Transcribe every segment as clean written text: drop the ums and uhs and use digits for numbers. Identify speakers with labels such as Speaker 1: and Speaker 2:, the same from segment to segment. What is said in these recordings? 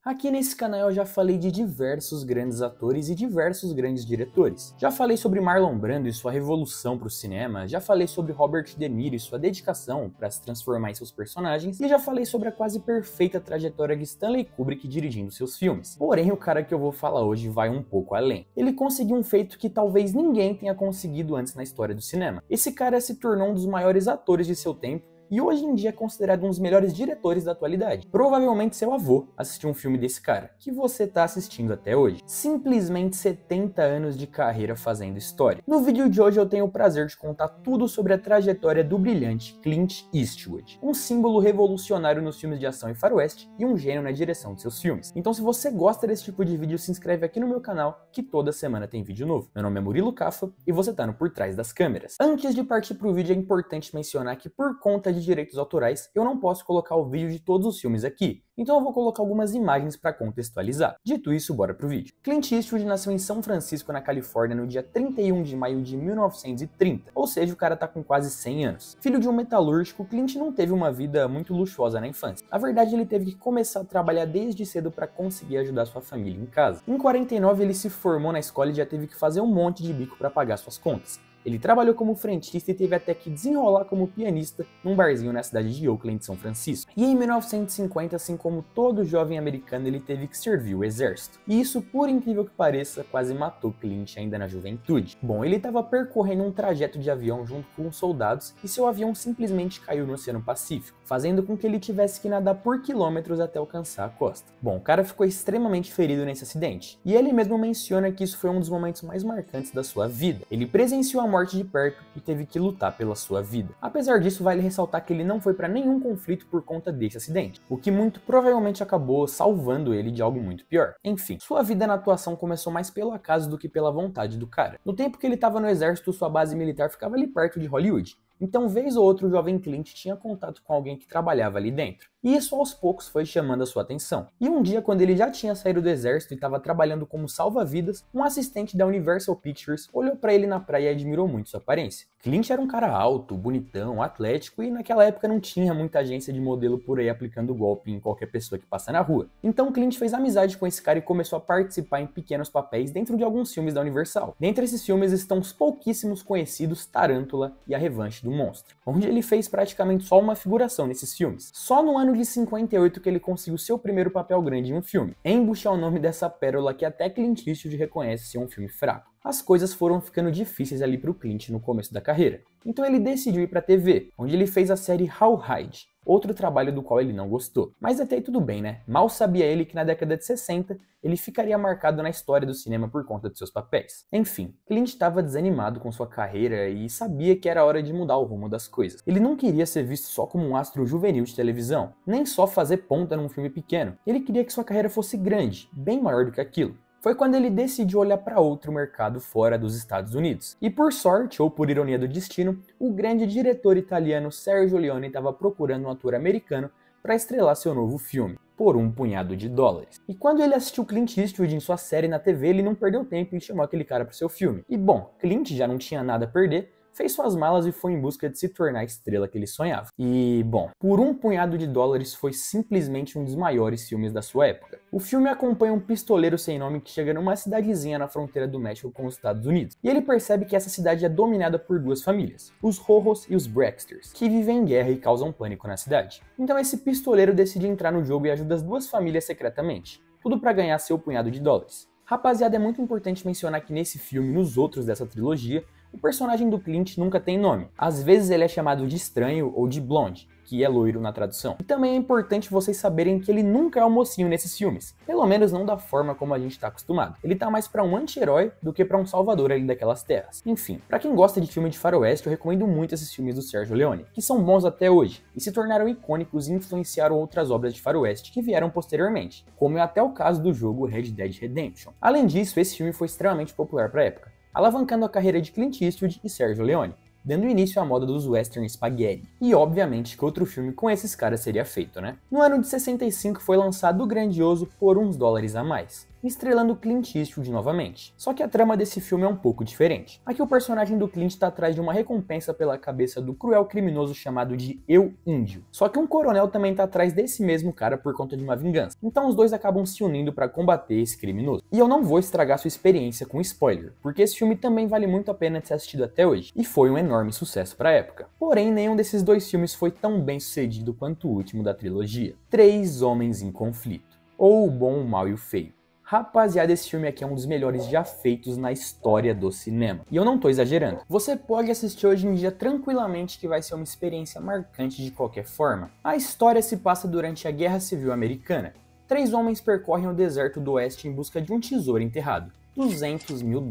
Speaker 1: Aqui nesse canal eu já falei de diversos grandes atores e diversos grandes diretores. Já falei sobre Marlon Brando e sua revolução para o cinema, já falei sobre Robert De Niro e sua dedicação para se transformar em seus personagens, e já falei sobre a quase perfeita trajetória de Stanley Kubrick dirigindo seus filmes. Porém, o cara que eu vou falar hoje vai um pouco além. Ele conseguiu um feito que talvez ninguém tenha conseguido antes na história do cinema. Esse cara se tornou um dos maiores atores de seu tempo, e hoje em dia é considerado um dos melhores diretores da atualidade. Provavelmente seu avô assistiu um filme desse cara, que você tá assistindo até hoje. Simplesmente 70 anos de carreira fazendo história. No vídeo de hoje eu tenho o prazer de contar tudo sobre a trajetória do brilhante Clint Eastwood, um símbolo revolucionário nos filmes de ação e faroeste e um gênio na direção de seus filmes. Então se você gosta desse tipo de vídeo, se inscreve aqui no meu canal, que toda semana tem vídeo novo. Meu nome é Murilo Caffa e você tá no Por Trás das Câmeras. Antes de partir pro vídeo, é importante mencionar que por conta de direitos autorais, eu não posso colocar o vídeo de todos os filmes aqui, então eu vou colocar algumas imagens para contextualizar. Dito isso, bora pro vídeo. Clint Eastwood nasceu em São Francisco, na Califórnia, no dia 31 de maio de 1930, ou seja, o cara tá com quase 100 anos. Filho de um metalúrgico, Clint não teve uma vida muito luxuosa na infância. Na verdade, ele teve que começar a trabalhar desde cedo para conseguir ajudar sua família em casa. Em 49, ele se formou na escola e já teve que fazer um monte de bico para pagar suas contas. Ele trabalhou como frentista e teve até que desenrolar como pianista num barzinho na cidade de Oakland, São Francisco. E em 1950, assim como todo jovem americano, ele teve que servir o exército. E isso, por incrível que pareça, quase matou Clint ainda na juventude. Bom, ele estava percorrendo um trajeto de avião junto com os soldados e seu avião simplesmente caiu no Oceano Pacífico, fazendo com que ele tivesse que nadar por quilômetros até alcançar a costa. Bom, o cara ficou extremamente ferido nesse acidente, e ele mesmo menciona que isso foi um dos momentos mais marcantes da sua vida. Ele presenciou a morte de perto e teve que lutar pela sua vida. Apesar disso, vale ressaltar que ele não foi para nenhum conflito por conta desse acidente, o que muito provavelmente acabou salvando ele de algo muito pior. Enfim, sua vida na atuação começou mais pelo acaso do que pela vontade do cara. No tempo que ele estava no exército, sua base militar ficava ali perto de Hollywood. Então, vez ou outra, o jovem Clint tinha contato com alguém que trabalhava ali dentro. E isso aos poucos foi chamando a sua atenção. E um dia, quando ele já tinha saído do exército e estava trabalhando como salva-vidas, um assistente da Universal Pictures olhou para ele na praia e admirou muito sua aparência. Clint era um cara alto, bonitão, atlético e naquela época não tinha muita agência de modelo por aí aplicando golpe em qualquer pessoa que passa na rua. Então Clint fez amizade com esse cara e começou a participar em pequenos papéis dentro de alguns filmes da Universal. Dentre esses filmes estão os pouquíssimos conhecidos Tarântula e A Revanche do Monstro, onde ele fez praticamente só uma figuração nesses filmes. Só no ano de 58 que ele conseguiu seu primeiro papel grande em um filme. Embush é o nome dessa pérola que até Clint Eastwood reconhece ser um filme fraco. As coisas foram ficando difíceis ali pro Clint no começo da carreira. Então ele decidiu ir pra TV, onde ele fez a série Rawhide, outro trabalho do qual ele não gostou. Mas até aí tudo bem, né? Mal sabia ele que na década de 60 ele ficaria marcado na história do cinema por conta de seus papéis. Enfim, Clint estava desanimado com sua carreira e sabia que era hora de mudar o rumo das coisas. Ele não queria ser visto só como um astro juvenil de televisão, nem só fazer ponta num filme pequeno. Ele queria que sua carreira fosse grande, bem maior do que aquilo. Foi quando ele decidiu olhar para outro mercado fora dos Estados Unidos. E por sorte, ou por ironia do destino, o grande diretor italiano Sergio Leone estava procurando um ator americano para estrelar seu novo filme, por um punhado de dólares. E quando ele assistiu Clint Eastwood em sua série na TV, ele não perdeu tempo e chamou aquele cara para o seu filme. E bom, Clint já não tinha nada a perder, fez suas malas e foi em busca de se tornar a estrela que ele sonhava. E, bom, por um punhado de dólares foi simplesmente um dos maiores filmes da sua época. O filme acompanha um pistoleiro sem nome que chega numa cidadezinha na fronteira do México com os Estados Unidos. E ele percebe que essa cidade é dominada por duas famílias, os Rojos e os Braxters, que vivem em guerra e causam pânico na cidade. Então esse pistoleiro decide entrar no jogo e ajuda as duas famílias secretamente, tudo para ganhar seu punhado de dólares. Rapaziada, é muito importante mencionar que nesse filme e nos outros dessa trilogia, o personagem do Clint nunca tem nome. Às vezes ele é chamado de Estranho ou de Blonde, que é loiro na tradução. E também é importante vocês saberem que ele nunca é o mocinho nesses filmes. Pelo menos não da forma como a gente tá acostumado. Ele tá mais pra um anti-herói do que pra um salvador ali daquelas terras. Enfim, pra quem gosta de filme de faroeste, eu recomendo muito esses filmes do Sergio Leone, que são bons até hoje, e se tornaram icônicos e influenciaram outras obras de faroeste que vieram posteriormente, como é até o caso do jogo Red Dead Redemption. Além disso, esse filme foi extremamente popular pra época, alavancando a carreira de Clint Eastwood e Sergio Leone, dando início à moda dos western spaghetti. E obviamente que outro filme com esses caras seria feito, né? No ano de 65 foi lançado o grandioso Por Uns Dólares a Mais, estrelando Clint Eastwood novamente. Só que a trama desse filme é um pouco diferente. Aqui o personagem do Clint está atrás de uma recompensa pela cabeça do cruel criminoso chamado de Eu Índio. Só que um coronel também está atrás desse mesmo cara por conta de uma vingança. Então os dois acabam se unindo para combater esse criminoso. E eu não vou estragar sua experiência com spoiler, porque esse filme também vale muito a pena de ser assistido até hoje, e foi um enorme sucesso para a época. Porém, nenhum desses dois filmes foi tão bem sucedido quanto o último da trilogia, Três Homens em Conflito, ou O Bom, o Mal e o Feio. Rapaziada, esse filme aqui é um dos melhores já feitos na história do cinema. E eu não tô exagerando. Você pode assistir hoje em dia tranquilamente que vai ser uma experiência marcante de qualquer forma. A história se passa durante a Guerra Civil Americana. Três homens percorrem o deserto do oeste em busca de um tesouro enterrado, $200 mil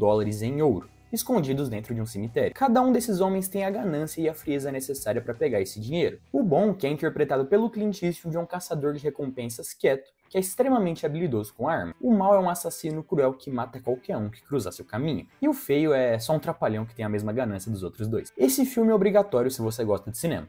Speaker 1: em ouro, escondidos dentro de um cemitério. Cada um desses homens tem a ganância e a frieza necessária para pegar esse dinheiro. O bom, que é interpretado pelo Clint Eastwood, é um caçador de recompensas quieto, que é extremamente habilidoso com a arma. O mal é um assassino cruel que mata qualquer um que cruzar seu caminho. E o feio é só um trapalhão que tem a mesma ganância dos outros dois. Esse filme é obrigatório se você gosta de cinema.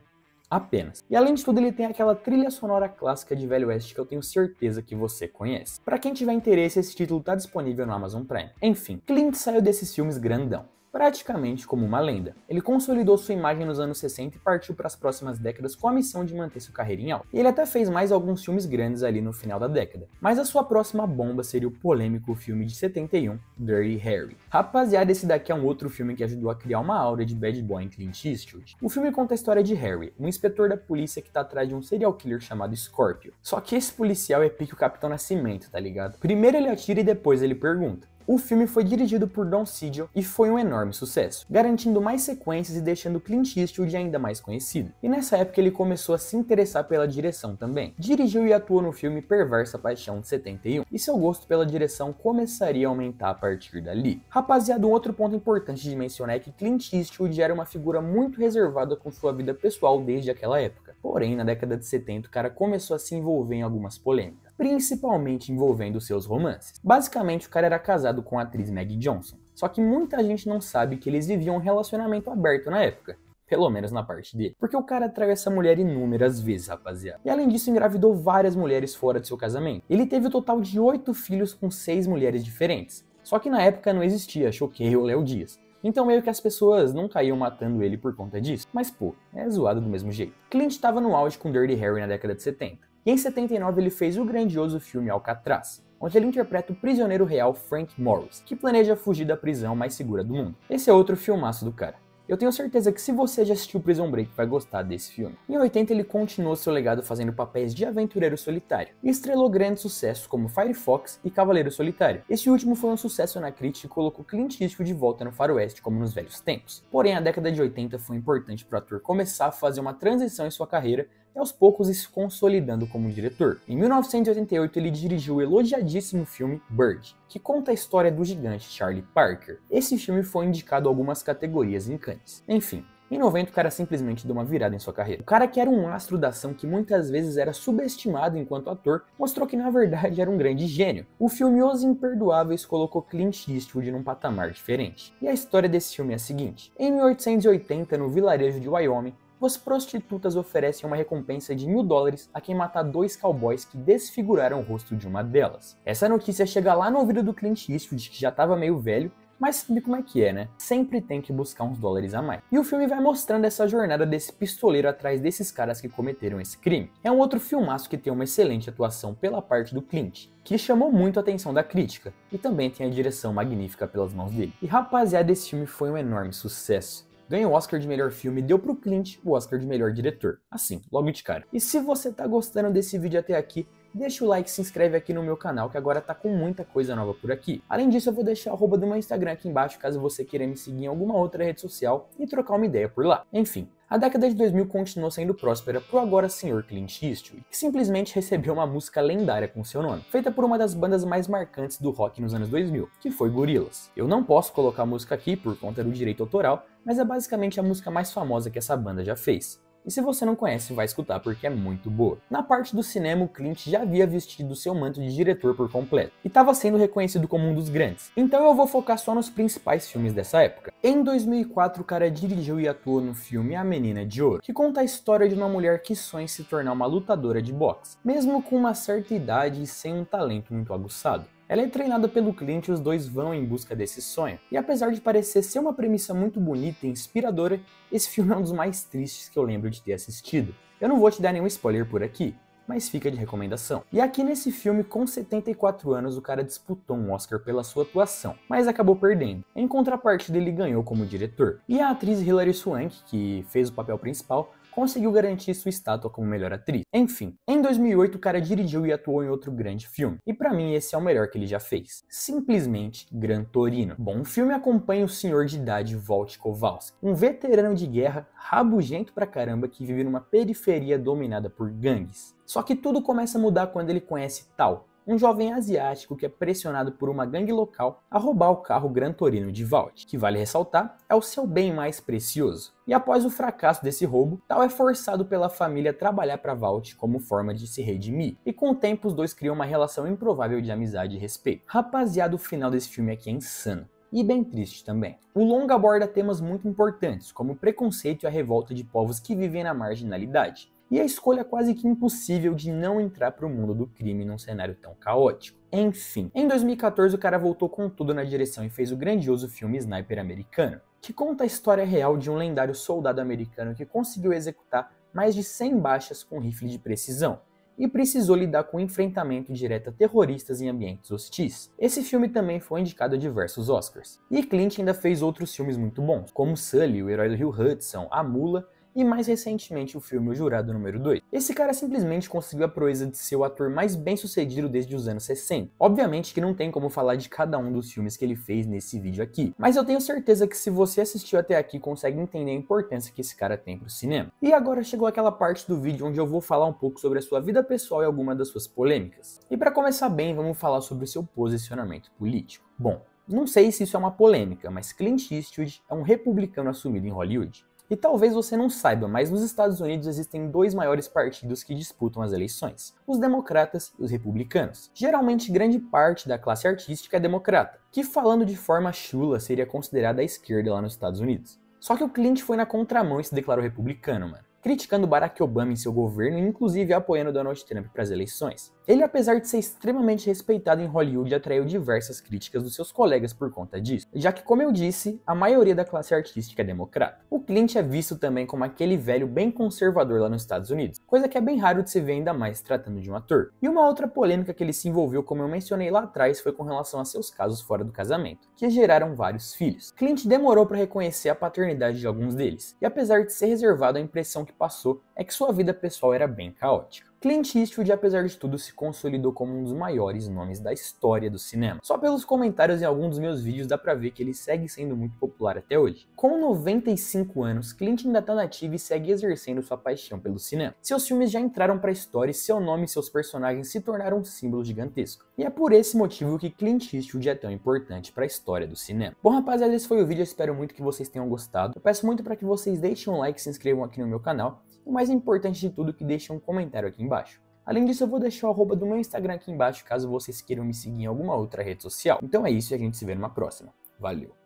Speaker 1: Apenas. E além de tudo, ele tem aquela trilha sonora clássica de Velho Oeste que eu tenho certeza que você conhece. Pra quem tiver interesse, esse título tá disponível no Amazon Prime. Enfim, Clint saiu desses filmes grandão, praticamente como uma lenda. Ele consolidou sua imagem nos anos 60 e partiu para as próximas décadas com a missão de manter sua carreira em alta. E ele até fez mais alguns filmes grandes ali no final da década. Mas a sua próxima bomba seria o polêmico filme de 71, Dirty Harry. Rapaziada, esse daqui é um outro filme que ajudou a criar uma aura de bad boy em Clint Eastwood. O filme conta a história de Harry, um inspetor da polícia que tá atrás de um serial killer chamado Scorpio. Só que esse policial é pique o Capitão Nascimento, tá ligado? Primeiro ele atira e depois ele pergunta. O filme foi dirigido por Don Siegel e foi um enorme sucesso, garantindo mais sequências e deixando Clint Eastwood ainda mais conhecido. E nessa época ele começou a se interessar pela direção também. Dirigiu e atuou no filme Perversa Paixão de 71, e seu gosto pela direção começaria a aumentar a partir dali. Rapaziada, um outro ponto importante de mencionar é que Clint Eastwood era uma figura muito reservada com sua vida pessoal desde aquela época. Porém, na década de 70, o cara começou a se envolver em algumas polêmicas, principalmente envolvendo seus romances. Basicamente, o cara era casado com a atriz Maggie Johnson, só que muita gente não sabe que eles viviam um relacionamento aberto na época. Pelo menos na parte dele. Porque o cara traiu essa mulher inúmeras vezes, rapaziada. E além disso, engravidou várias mulheres fora de seu casamento. Ele teve o total de 8 filhos com 6 mulheres diferentes. Só que na época não existia Choquei ou Léo Dias. Então meio que as pessoas não caíam matando ele por conta disso. Mas pô, é zoado do mesmo jeito. Clint estava no auge com Dirty Harry na década de 70. E em 79 ele fez o grandioso filme Alcatraz, onde ele interpreta o prisioneiro real Frank Morris, que planeja fugir da prisão mais segura do mundo. Esse é outro filmaço do cara. Eu tenho certeza que se você já assistiu Prison Break vai gostar desse filme. Em 80 ele continuou seu legado fazendo papéis de aventureiro solitário e estrelou grandes sucessos como Firefox e Cavaleiro Solitário. Esse último foi um sucesso na crítica e colocou Clint Eastwood de volta no faroeste como nos velhos tempos. Porém, a década de 80 foi importante para o ator começar a fazer uma transição em sua carreira e aos poucos se consolidando como diretor. Em 1988 ele dirigiu o elogiadíssimo filme Bird, que conta a história do gigante Charlie Parker. Esse filme foi indicado a algumas categorias em Cannes. Enfim, em 90 o cara simplesmente deu uma virada em sua carreira. O cara que era um astro da ação que muitas vezes era subestimado enquanto ator, mostrou que na verdade era um grande gênio. O filme Os Imperdoáveis colocou Clint Eastwood num patamar diferente. E a história desse filme é a seguinte: em 1880, no vilarejo de Wyoming, as prostitutas oferecem uma recompensa de $1000 a quem matar 2 cowboys que desfiguraram o rosto de uma delas. Essa notícia chega lá no ouvido do Clint Eastwood, que já estava meio velho, mas sabe como é que é, né? Sempre tem que buscar uns dólares a mais. E o filme vai mostrando essa jornada desse pistoleiro atrás desses caras que cometeram esse crime. É um outro filmaço que tem uma excelente atuação pela parte do Clint, que chamou muito a atenção da crítica, e também tem a direção magnífica pelas mãos dele. E rapaziada, esse filme foi um enorme sucesso. Ganhou o Oscar de melhor filme e deu pro Clint o Oscar de melhor diretor. Assim, logo de cara. E se você tá gostando desse vídeo até aqui, deixa o like e se inscreve aqui no meu canal, que agora tá com muita coisa nova por aqui. Além disso, eu vou deixar o arroba do meu Instagram aqui embaixo, caso você queira me seguir em alguma outra rede social e trocar uma ideia por lá. Enfim, a década de 2000 continuou sendo próspera pro agora senhor Clint Eastwood, que simplesmente recebeu uma música lendária com seu nome, feita por uma das bandas mais marcantes do rock nos anos 2000, que foi Gorillaz. Eu não posso colocar a música aqui por conta do direito autoral, mas é basicamente a música mais famosa que essa banda já fez. E se você não conhece, vai escutar porque é muito boa. Na parte do cinema, o Clint já havia vestido seu manto de diretor por completo, e estava sendo reconhecido como um dos grandes. Então eu vou focar só nos principais filmes dessa época. Em 2004, o cara dirigiu e atuou no filme A Menina de Ouro, que conta a história de uma mulher que sonha em se tornar uma lutadora de boxe, mesmo com uma certa idade e sem um talento muito aguçado. Ela é treinada pelo Clint e os dois vão em busca desse sonho. E apesar de parecer ser uma premissa muito bonita e inspiradora, esse filme é um dos mais tristes que eu lembro de ter assistido. Eu não vou te dar nenhum spoiler por aqui, mas fica de recomendação. E aqui nesse filme, com 74 anos, o cara disputou um Oscar pela sua atuação, mas acabou perdendo. Em contrapartida, ele ganhou como diretor. E a atriz Hilary Swank, que fez o papel principal, conseguiu garantir sua estátua como melhor atriz. Enfim, em 2008 o cara dirigiu e atuou em outro grande filme. E pra mim esse é o melhor que ele já fez. Simplesmente Gran Torino. Bom, o filme acompanha o senhor de idade Walt Kowalski, um veterano de guerra rabugento pra caramba que vive numa periferia dominada por gangues. Só que tudo começa a mudar quando ele conhece Tal, um jovem asiático que é pressionado por uma gangue local a roubar o carro Gran Torino de Walt, que vale ressaltar é o seu bem mais precioso. E após o fracasso desse roubo, Tal é forçado pela família a trabalhar para Walt como forma de se redimir, e com o tempo os dois criam uma relação improvável de amizade e respeito. Rapaziada, o final desse filme aqui é insano. E bem triste também. O longa aborda temas muito importantes, como o preconceito e a revolta de povos que vivem na marginalidade. E a escolha quase que impossível de não entrar para o mundo do crime num cenário tão caótico. Enfim, em 2014 o cara voltou com tudo na direção e fez o grandioso filme Sniper Americano, que conta a história real de um lendário soldado americano que conseguiu executar mais de 100 baixas com rifle de precisão, e precisou lidar com o enfrentamento direto a terroristas em ambientes hostis. Esse filme também foi indicado a diversos Oscars. E Clint ainda fez outros filmes muito bons, como Sully, O Herói do Rio Hudson, A Mula, e mais recentemente o filme O Jurado número 2. Esse cara simplesmente conseguiu a proeza de ser o ator mais bem sucedido desde os anos 60. Obviamente que não tem como falar de cada um dos filmes que ele fez nesse vídeo aqui, mas eu tenho certeza que se você assistiu até aqui consegue entender a importância que esse cara tem pro cinema. E agora chegou aquela parte do vídeo onde eu vou falar um pouco sobre a sua vida pessoal e alguma das suas polêmicas. E para começar bem, vamos falar sobre o seu posicionamento político. Bom, não sei se isso é uma polêmica, mas Clint Eastwood é um republicano assumido em Hollywood. E talvez você não saiba, mas nos Estados Unidos existem dois maiores partidos que disputam as eleições, os democratas e os republicanos. Geralmente grande parte da classe artística é democrata, que falando de forma chula seria considerada a esquerda lá nos Estados Unidos. Só que o Clint foi na contramão e se declarou republicano, mano, criticando Barack Obama em seu governo e inclusive apoiando Donald Trump para as eleições. Ele, apesar de ser extremamente respeitado em Hollywood, atraiu diversas críticas dos seus colegas por conta disso, já que, como eu disse, a maioria da classe artística é democrata. O Clint é visto também como aquele velho bem conservador lá nos Estados Unidos, coisa que é bem raro de se ver, ainda mais tratando de um ator. E uma outra polêmica que ele se envolveu, como eu mencionei lá atrás, foi com relação a seus casos fora do casamento, que geraram vários filhos. Clint demorou para reconhecer a paternidade de alguns deles, e apesar de ser reservado, a impressão que passou é que sua vida pessoal era bem caótica. Clint Eastwood, apesar de tudo, se consolidou como um dos maiores nomes da história do cinema. Só pelos comentários em alguns dos meus vídeos dá pra ver que ele segue sendo muito popular até hoje. Com 95 anos, Clint ainda tá nativo e segue exercendo sua paixão pelo cinema. Seus filmes já entraram pra história e seu nome e seus personagens se tornaram um símbolo gigantesco. E é por esse motivo que Clint Eastwood é tão importante pra história do cinema. Bom, rapaziada, esse foi o vídeo, eu espero muito que vocês tenham gostado. Eu peço muito para que vocês deixem um like e se inscrevam aqui no meu canal. E o mais importante de tudo, que deixem um comentário aqui embaixo. Além disso, eu vou deixar o arroba do meu Instagram aqui embaixo, caso vocês queiram me seguir em alguma outra rede social. Então é isso e a gente se vê numa próxima. Valeu!